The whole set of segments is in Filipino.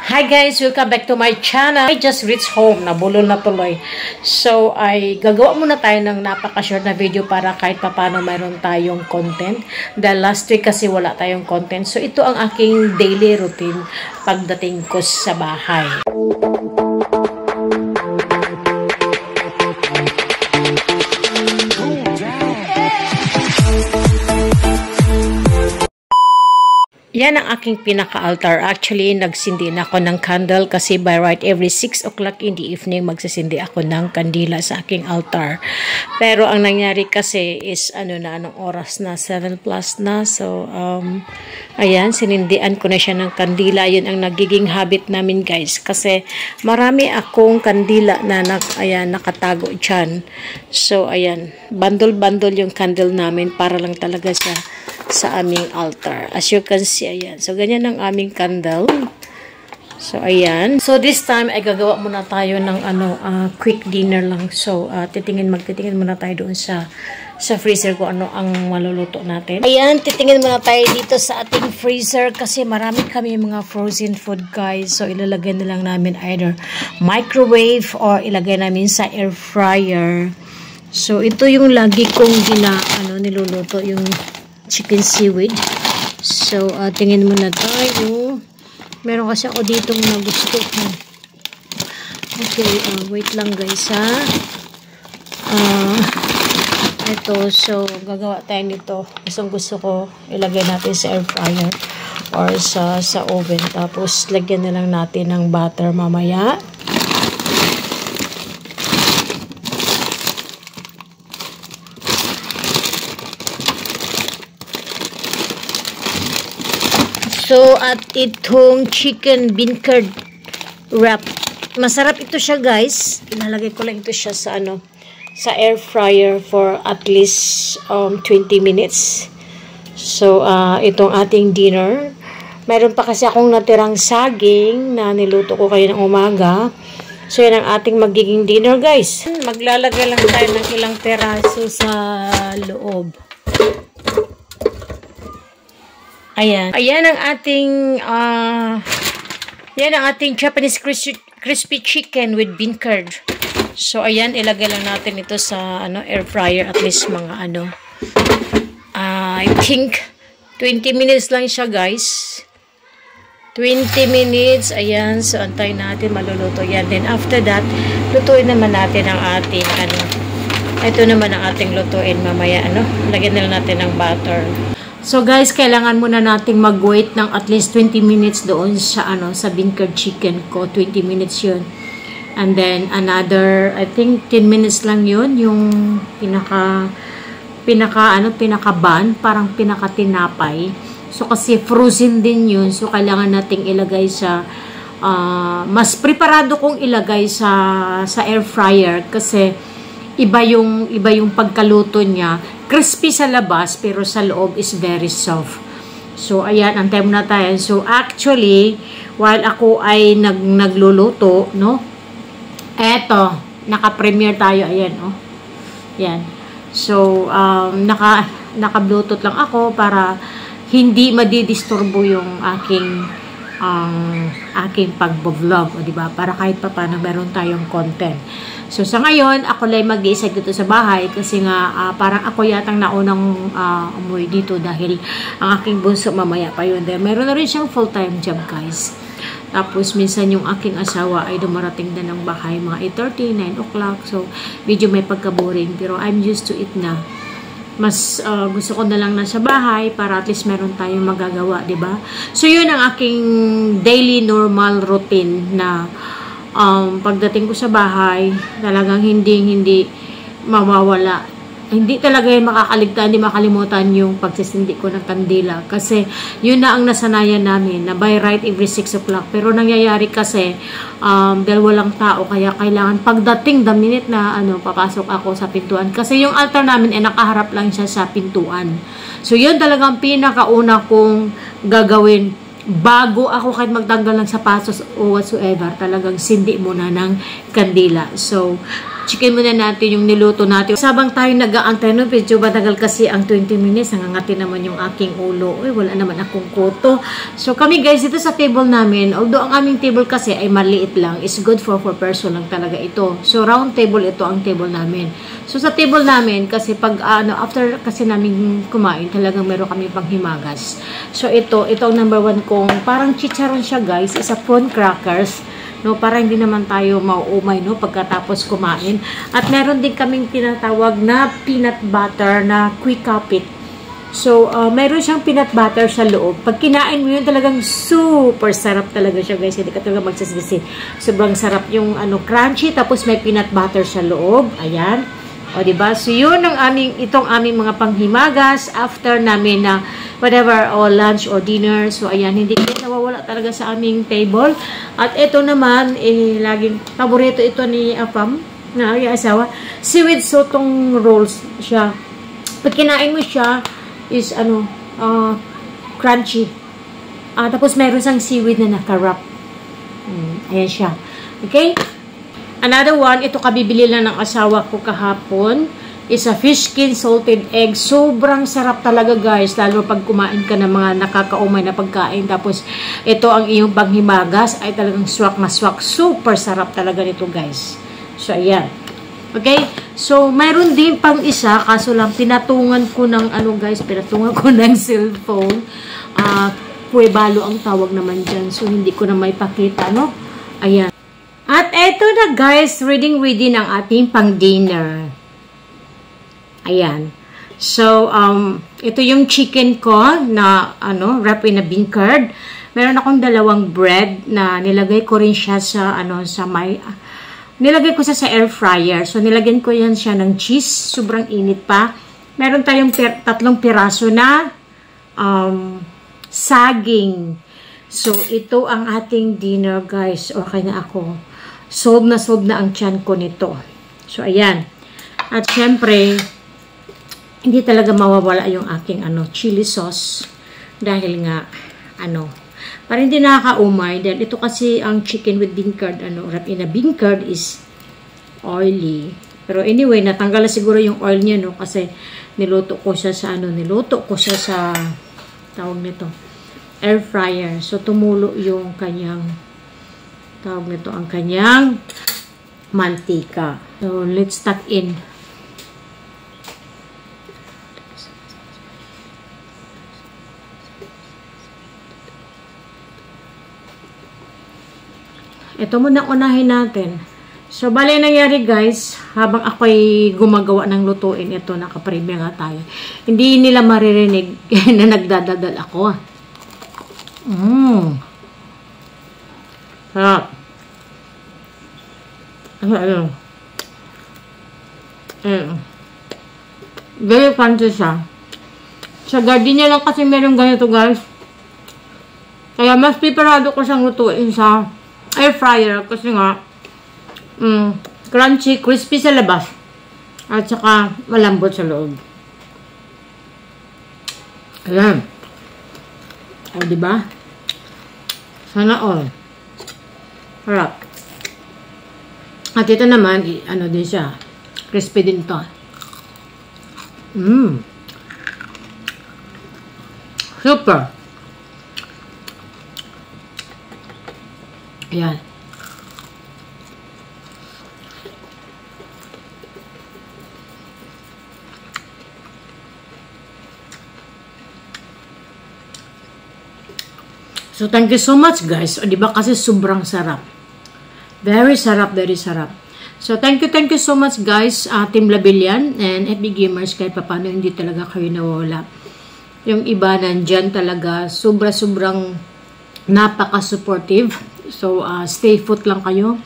Hi guys! Welcome back to my channel. I just reached home. Nabulol na tuloy. So, ay gagawa muna tayo ng napaka-short na video para kahit papano mayroon tayong content. Dahil last week kasi wala tayong content. So, ito ang aking daily routine pagdating ko sa bahay. Yan ang aking pinaka-altar. Actually, nagsindi na ako ng candle kasi by right every 6 o'clock in the evening magsisindi ako ng kandila sa aking altar. Pero ang nangyari kasi is anong oras na 7 plus na. So, ayan, sinindian ko na siya ng kandila. Yun ang nagiging habit namin guys. Kasi marami akong kandila na nakatago dyan. So, ayan, bundle-bundle yung candle namin para lang talaga sa aming altar. As you can see, ayan. So, ganyan ang aming candle. So, ayan. So, this time, ay gagawa muna tayo ng quick dinner lang. So, magtitingin muna tayo doon sa freezer ko ano ang maluluto natin. Ayan, titingin muna tayo dito sa ating freezer kasi marami kami mga frozen food guys. So, ilalagay na lang namin either microwave or ilagay namin sa air fryer. So, ito yung lagi kong niluluto yung chicken seaweed. So, tingin muna tayo. Meron kasi ako ditong nagustuhan. Okay, wait lang guys ha. Ito, so, gagawa tayo nito. Gusto ko ilagay natin sa air fryer or sa oven. Tapos, lagyan na lang natin ng butter mamaya. So, at itong chicken bean curd wrap. Masarap ito siya, guys. Ilalagay ko lang ito siya sa air fryer for at least 20 minutes. So, itong ating dinner. Mayroon pa kasi akong natirang saging na niluto ko kayo ng umaga. So, yan ang ating magiging dinner, guys. Maglalagay lang tayo ng ilang peraso sa loob. Ayan. Ayan ang ating Japanese crispy chicken with bean curd. So, ayan, ilagay lang natin ito sa air fryer at least mga I think 20 minutes lang siya, guys. 20 minutes. Ayan, so antayin natin maluluto yan. Then after that, lutuin naman natin ang ating ito naman ang ating lutuin mamaya lagyan na lang natin ng butter. So guys, kailangan muna nating mag-wait ng at least 20 minutes doon sa sa bean curd chicken ko. 20 minutes 'yun. And then another, I think 10 minutes lang 'yun, yung pinaka-ban, parang pinaka-tinapay. So kasi frozen din 'yun. So kailangan nating ilagay sa mas preparado kong ilagay sa air fryer kasi iba yung pagkaluto niya. Crispy sa labas, pero sa loob is very soft. So, ayan, antay muna tayo. So, actually, while ako ay nagluluto, eto, naka-premiere tayo, ayan, Yan. So, naka-bluetooth lang ako para hindi madidisturbo yung aking pag-vlog, diba? Para kahit pa paano meron tayong content. So, sa ngayon, ako lang mag-iisa dito sa bahay kasi nga parang ako yatang naunang umuwi dito dahil ang aking bunso mamaya pa yun. Then, meron na rin siyang full-time job, guys. Tapos, minsan yung aking asawa ay dumarating na ng bahay mga 8:30, 9 o'clock. So, medyo may pagka-boring. Pero, I'm used to it na. Mas gusto ko na lang nasa bahay para at least meron tayong magagawa, diba? So, yun ang aking daily normal routine na pagdating ko sa bahay, talagang hindi mawawala. Hindi talaga yung makakaligtaan, hindi makalimutan yung pagsisindi ko ng kandila. Kasi, yun na ang nasanayan namin, na by right every 6 o'clock. Pero nangyayari kasi, dahil walang tao, kaya kailangan pagdating the minute na papasok ako sa pintuan. Kasi yung altar namin ay nakaharap lang siya sa pintuan. So, yun talagang pinakauna kong gagawin. Bago ako kahit magtanggal ng sapatos o whatsoever, talagang sindi muna ng kandila. So, Chicken muna natin yung niluto natin. Sabang tayo nag-aantay, no, medyo matagal kasi ang 20 minutes. Nangangati naman yung aking ulo. Uy, wala naman akong kuto. So, kami guys, dito sa table namin, although ang aming table kasi ay maliit lang, is good for 4 person lang talaga ito. So, round table ito ang table namin. So, sa table namin, kasi pag, after kasi namin kumain, talagang meron kami panghimagas. So, ito ang number 1 kong, parang chicharon siya guys, isa prawn crackers. No, para hindi naman tayo mauumay, no, pagkatapos kumain. At meron din kaming tinatawag na peanut butter na quick kapit. So, meron siyang peanut butter sa loob. Pag kinain mo yun, talagang super sarap talaga siya, guys. Hindi ka talaga magsasisi. Sobrang sarap yung crunchy, tapos may peanut butter sa loob. Ayan. O, diba? So, yun itong aming mga panghimagas after namin na whatever, o lunch or dinner. So, ayan, hindi nawawala talaga sa aming table. At ito naman, laging paborito ito ni Apam, na aking asawa. Seaweed sotong rolls siya. Pag kinain mo siya, is, crunchy. Tapos, meron siyang seaweed na nakarap. Ayan siya. Okay? Another one, ito kabibili lang ng asawa ko kahapon, is a fish skin salted egg. Sobrang sarap talaga guys, lalo pag kumain ka ng mga nakakaumay na pagkain. Tapos, ito ang iyong panghimagas, ay talagang swak na swak. Super sarap talaga nito guys. So, ayan. Okay? So, mayroon din pang isa, kaso lang pinatungan ko ng, pinatungan ko ng cellphone. Puwebalo ang tawag naman dyan. So, hindi ko na may pakita, no? Ayan. At eto na guys, ready ng ating pang-dinner. Ayan. So, ito yung chicken ko na, wrap in a bean curd. Meron akong dalawang bread na nilagay ko rin siya sa, nilagay ko siya sa air fryer. So, nilagyan ko yan siya ng cheese. Sobrang init pa. Meron tayong 3 piraso na, saging. So, ito ang ating dinner guys. Okay na ako. Solve na ang tiyan ko nito. So, ayan. At syempre, hindi talaga mawawala yung aking chili sauce. Dahil nga, para hindi nakakaumay. Dahil ito kasi ang chicken with bean curd, wrap in a bean curd is oily. Pero anyway, natanggal na siguro yung oil niya, no? Kasi niluto ko siya sa, tawag nito, air fryer. So, tumulo yung kanyang, tawag nito, ang kanyang mantika. So, let's tuck in. Ito muna unahin natin. So, bale nangyari guys, habang ako'y gumagawa ng lutuin, ito, nakapremya nga tayo. Hindi nila maririnig na nagdadadal ako. Sarap. Very fancy siya. Sa gardenia lang kasi meron ganito guys. Kaya mas piperado ko siyang lutuin sa air fryer kasi nga crunchy, crispy sa labas at saka malambot sa loob. Ayan. O, diba? Sana all. Harap. At ito naman, din siya. Crispy din to. Super. Ayan. So, thank you so much, guys. O, diba kasi sobrang sarap. Very sarap, very sarap. So, thank you so much, guys. Team Labilyan and FB Gamers, kahit paano hindi talaga kayo nawawala. Yung iba nandyan talaga, sobrang napaka-supportive. So, stay put lang kayo.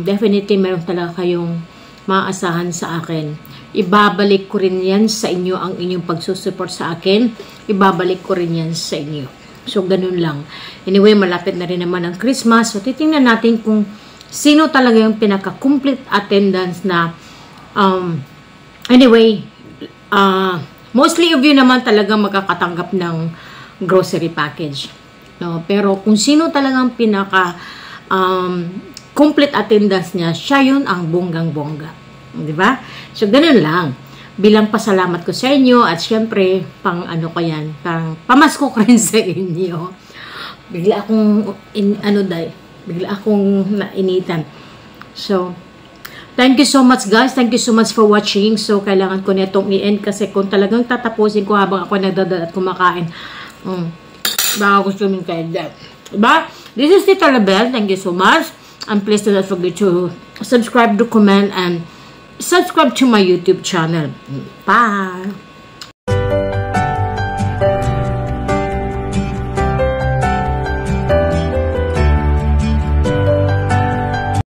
Definitely, meron talaga kayong maaasahan sa akin. Ibabalik ko rin yan sa inyo, ang inyong pagsusupport sa akin. Ibabalik ko rin yan sa inyo. So, ganun lang. Anyway, malapit na rin naman ang Christmas. So, titingnan natin kung sino talaga yung pinaka-complete attendance na anyway, mostly of you naman talaga makakatanggap ng grocery package. No? Pero kung sino talagang pinaka complete attendance niya, siya yun ang bonggang-bongga. Di ba? So, ganun lang. Bilang pasalamat ko sa inyo at syempre, pang ano ko yan, pang pamasko ko rin sa inyo. Bigla akong, bigla akong nainitan. So, thank you so much guys. Thank you so much for watching. So, kailangan ko na itong i-end kasi kung talagang tatapusin ko habang ako nagdadal at kumakain, baka gusto min kayo dyan. Diba? This is Tita Label. Thank you so much. And please do not forget to subscribe, to comment, and subscribe to my YouTube channel. Bye!